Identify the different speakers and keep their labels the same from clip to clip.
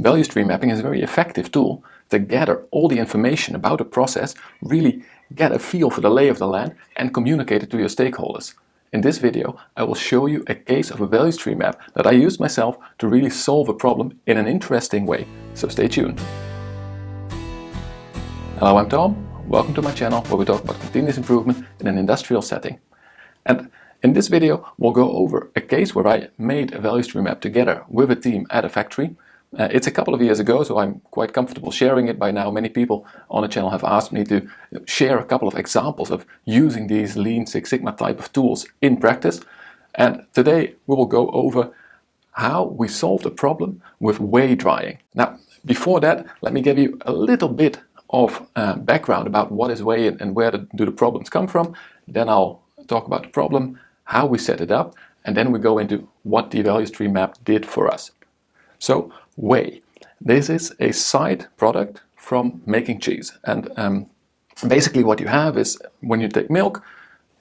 Speaker 1: Value stream mapping is a very effective tool to gather all the information about a process, really get a feel for the lay of the land and communicate it to your stakeholders. In this video, I will show you a case of a value stream map that I used myself to really solve a problem in an interesting way. So stay tuned. Hello, I'm Tom. Welcome to my channel where we talk about continuous improvement in an industrial setting. And in this video, we'll go over a case where I made a value stream map together with a team at a factory. It's a couple of years ago, so I'm quite comfortable sharing it by now. Many people on the channel have asked me to share a couple of examples of using these Lean Six Sigma type of tools in practice. And today we will go over how we solved a problem with whey drying. Now, before that, let me give you a little bit of background about what is whey and where do the problems come from. Then I'll talk about the problem, how we set it up, and then we go into what the value stream map did for us. So, whey. This is a side product from making cheese. And basically what you have is when you take milk,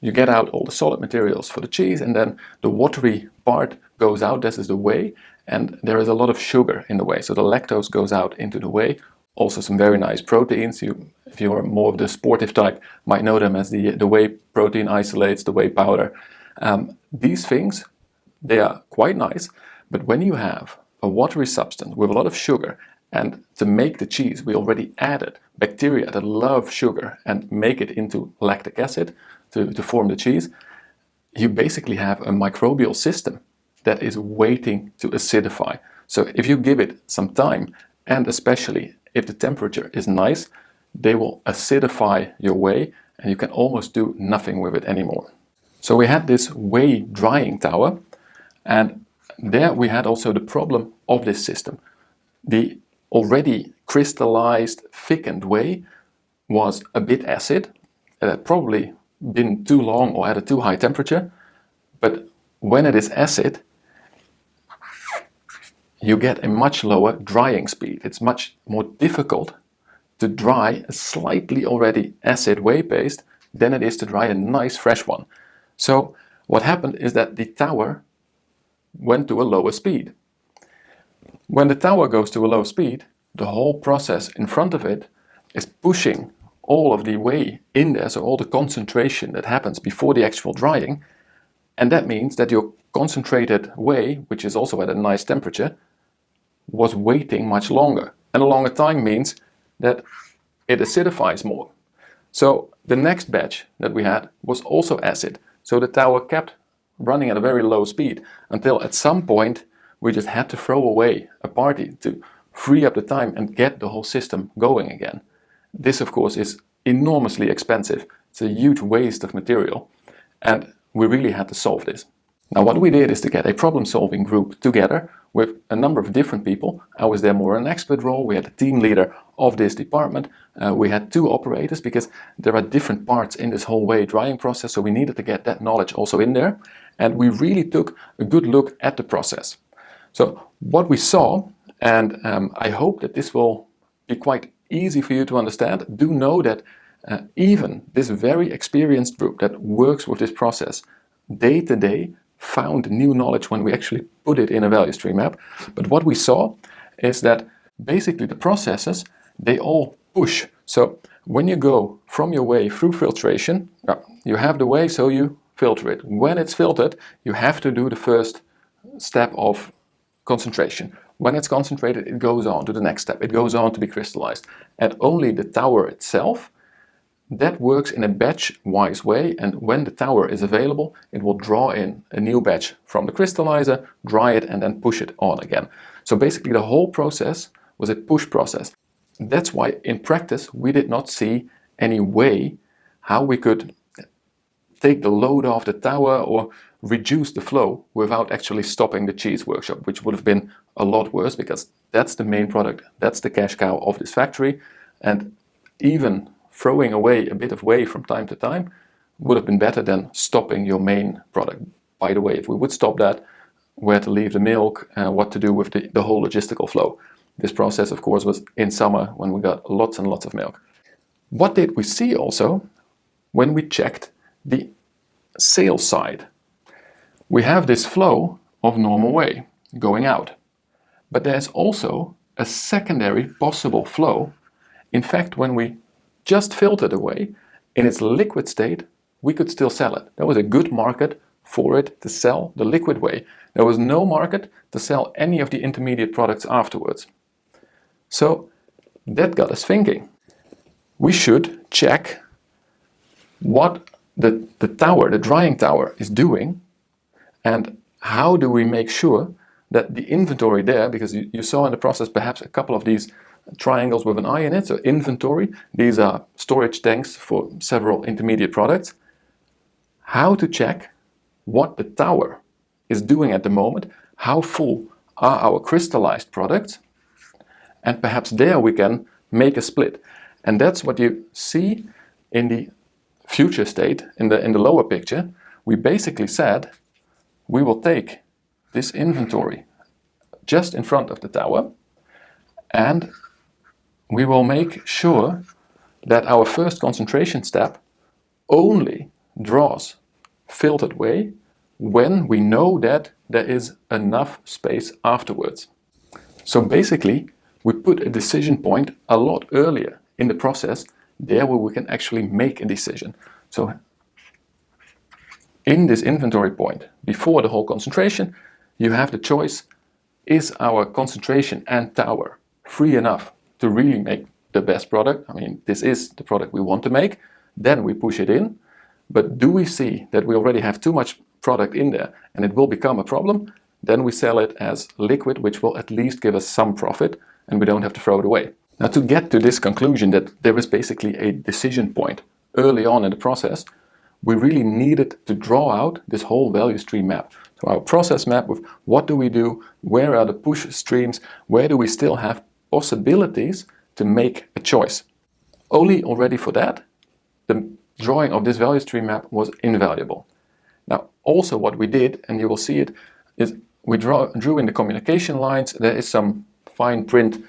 Speaker 1: you get out all the solid materials for the cheese, and then the watery part goes out. This is the whey, and there is a lot of sugar in the whey. So the lactose goes out into the whey. Also some very nice proteins. If you are more of the sportive type, might know them as the whey protein isolates, the whey powder. These things, they are quite nice, but when you have a watery substance with a lot of sugar, and to make the cheese we already added bacteria that love sugar and make it into lactic acid to form the cheese, you basically have a microbial system that is waiting to acidify. So if you give it some time, and especially if the temperature is nice, they will acidify your whey and you can almost do nothing with it anymore. So we had this whey drying tower, and there we had also the problem of this system. The already crystallized, thickened whey was a bit acid. It had probably been too long or at a too high temperature, but when it is acid, you get a much lower drying speed. It's much more difficult to dry a slightly already acid whey paste than it is to dry a nice fresh one. So what happened is that the tower went to a lower speed. When the tower goes to a low speed, the whole process in front of it is pushing all of the whey in there, so all the concentration that happens before the actual drying, and that means that your concentrated whey, which is also at a nice temperature, was waiting much longer. And a longer time means that it acidifies more. So the next batch that we had was also acid. So the tower kept running at a very low speed until at some point we just had to throw away a party to free up the time and get the whole system going again. This, of course, is enormously expensive. It's a huge waste of material, and we really had to solve this. Now, what we did is to get a problem-solving group together with a number of different people. I was there more in an expert role. We had a team leader of this department. We had two operators because there are different parts in this whole whey drying process, so we needed to get that knowledge also in there. And we really took a good look at the process. So what we saw, and I hope that this will be quite easy for you to understand, do know that even this very experienced group that works with this process day to day found new knowledge when we actually put it in a value stream map. But what we saw is that basically the processes, they all push. So when you go from your whey through filtration, you have the whey, so you filter it. When it's filtered, you have to do the first step of concentration. When it's concentrated, it goes on to the next step. It goes on to be crystallized. And only the tower itself, that works in a batch-wise way, and when the tower is available, it will draw in a new batch from the crystallizer, dry it, and then push it on again. So basically the whole process was a push process. That's why in practice we did not see any way how we could take the load off the tower or reduce the flow without actually stopping the cheese workshop, which would have been a lot worse because that's the main product, that's the cash cow of this factory, and even throwing away a bit of whey from time to time would have been better than stopping your main product. By the way, if we would stop that, where to leave the milk, what to do with the whole logistical flow. This process, of course, was in summer when we got lots and lots of milk. What did we see also when we checked the sales side? We have this flow of normal whey going out, but there's also a secondary possible flow. In fact, when we just filtered away in its liquid state, we could still sell it. There was a good market for it to sell the liquid way. There was no market to sell any of the intermediate products afterwards. So that got us thinking. We should check what the tower, the drying tower, is doing, and how do we make sure that the inventory there, because you saw in the process perhaps a couple of these triangles with an eye in it, so inventory, these are storage tanks for several intermediate products. How to check what the tower is doing at the moment, how full are our crystallized products, and perhaps there we can make a split. And that's what you see in the future state, in the lower picture. We basically said we will take this inventory just in front of the tower, and we will make sure that our first concentration step only draws filtered whey when we know that there is enough space afterwards. So basically, we put a decision point a lot earlier in the process, there where we can actually make a decision. So in this inventory point, before the whole concentration, you have the choice, is our concentration and tower free enough to really make the best product? I mean, this is the product we want to make, then we push it in. But do we see that we already have too much product in there and it will become a problem? Then we sell it as liquid, which will at least give us some profit and we don't have to throw it away. Now, to get to this conclusion that there is basically a decision point early on in the process, we really needed to draw out this whole value stream map. So our process map with what do we do, where are the push streams, where do we still have possibilities to make a choice. Only already for that, the drawing of this value stream map was invaluable. Now, also what we did, and you will see it, is we drew in the communication lines. There is some fine print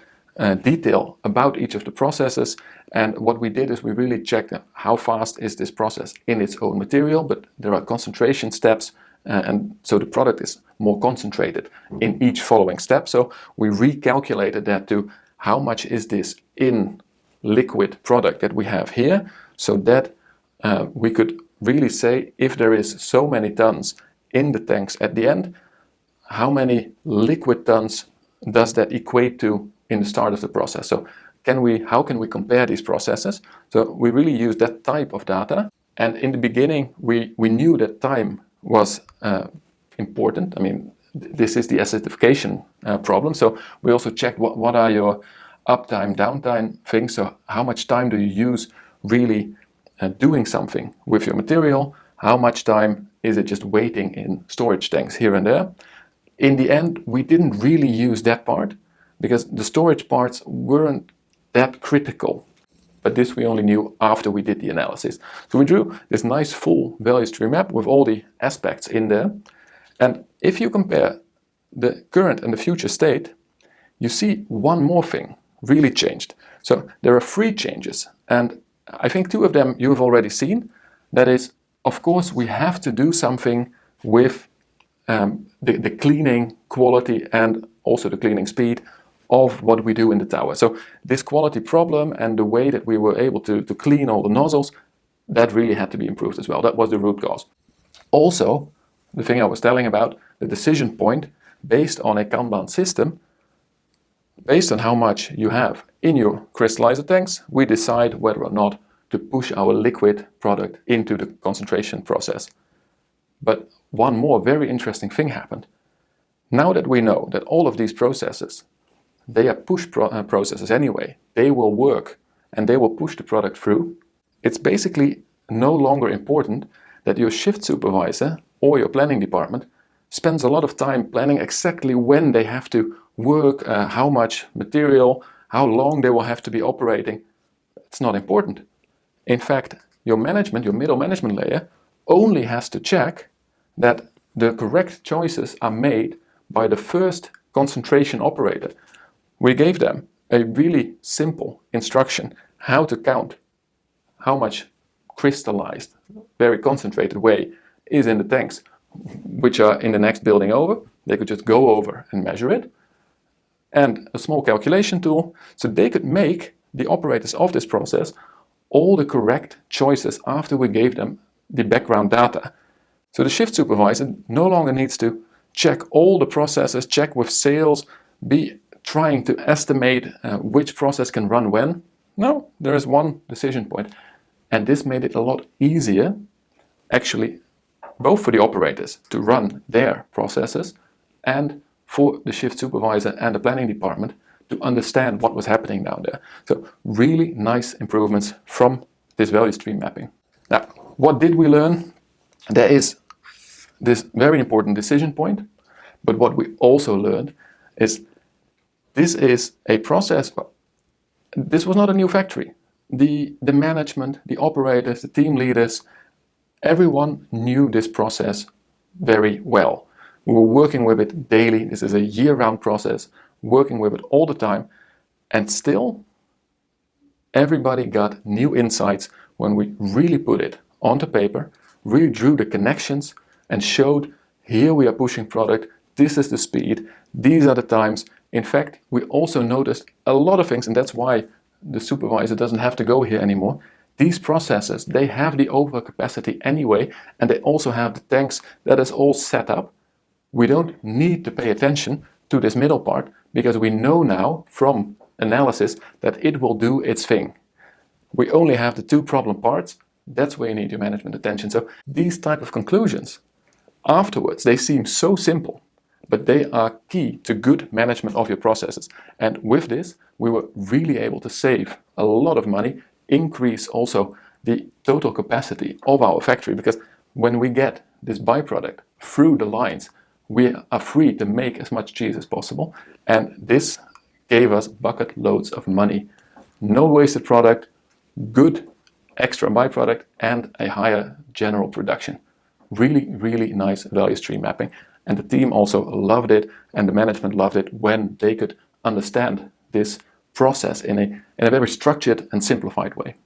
Speaker 1: detail about each of the processes, and what we did is we really checked how fast is this process in its own material, but there are concentration steps, and so the product is more concentrated in each following step. So we recalculated that to how much is this in liquid product that we have here, so that we could really say if there is so many tons in the tanks at the end, how many liquid tons does that equate to in the start of the process? So how can we compare these processes? So we really use that type of data. And in the beginning, we knew that time was important. I mean, this is the acidification problem. So we also checked what are your uptime, downtime things. So how much time do you use really doing something with your material? How much time is it just waiting in storage tanks here and there? In the end, we didn't really use that part because the storage parts weren't that critical. But this we only knew after we did the analysis. So we drew this nice full value stream map with all the aspects in there. And if you compare the current and the future state, you see one more thing really changed. So there are 3 changes, and I think 2 of them you have already seen. That is, of course, we have to do something with the cleaning quality and also the cleaning speed of what we do in the tower. So this quality problem and the way that we were able to clean all the nozzles, that really had to be improved as well. That was the root cause. Also, the thing I was telling about, the decision point based on a Kanban system, based on how much you have in your crystallizer tanks, we decide whether or not to push our liquid product into the concentration process. But one more very interesting thing happened. Now that we know that all of these processes, they are push processes anyway, they will work and they will push the product through, it's basically no longer important that your shift supervisor or your planning department spends a lot of time planning exactly when they have to work, how much material, how long they will have to be operating. It's not important. In fact, your management, your middle management layer, only has to check that the correct choices are made by the first concentration operator. We gave them a really simple instruction how to count how much crystallized, very concentrated whey is in the tanks, which are in the next building over. They could just go over and measure it. and a small calculation tool, so they could make, the operators of this process, all the correct choices after we gave them the background data. So the shift supervisor no longer needs to check all the processes, check with sales, be trying to estimate which process can run when. No, there is one decision point. And this made it a lot easier, actually, both for the operators to run their processes and for the shift supervisor and the planning department to understand what was happening down there. So really nice improvements from this value stream mapping. Now, what did we learn? There is this very important decision point, but what we also learned is this is a process. This was not a new factory. The management, the operators, the team leaders, everyone knew this process very well. We were working with it daily. This is a year-round process, working with it all the time. And still, everybody got new insights when we really put it onto paper, really drew the connections and showed, here we are pushing product, this is the speed, these are the times. In fact, we also noticed a lot of things, and that's why the supervisor doesn't have to go here anymore. These processes, they have the overcapacity anyway, and they also have the tanks that is all set up. We don't need to pay attention to this middle part because we know now from analysis that it will do its thing. We only have the two problem parts. That's where you need your management attention. So these type of conclusions, afterwards, they seem so simple, but they are key to good management of your processes. And with this, we were really able to save a lot of money, increase also the total capacity of our factory, because when we get this byproduct through the lines, we are free to make as much cheese as possible. And this gave us bucket loads of money. No wasted product, good extra byproduct, and a higher general production. Really, really nice value stream mapping. And the team also loved it, and the management loved it when they could understand this process in a very structured and simplified way.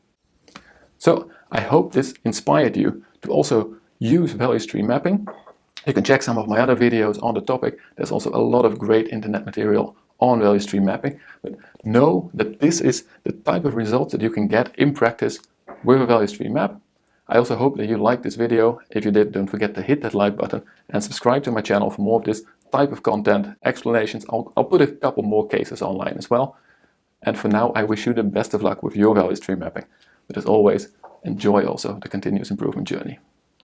Speaker 1: So I hope this inspired you to also use value stream mapping. You can check some of my other videos on the topic. There's also a lot of great internet material on value stream mapping. But know that this is the type of results that you can get in practice with a value stream map. I also hope that you liked this video. If you did, don't forget to hit that like button and subscribe to my channel for more of this type of content, explanations. I'll put a couple more cases online as well. And for now, I wish you the best of luck with your value stream mapping. But as always, enjoy also the continuous improvement journey.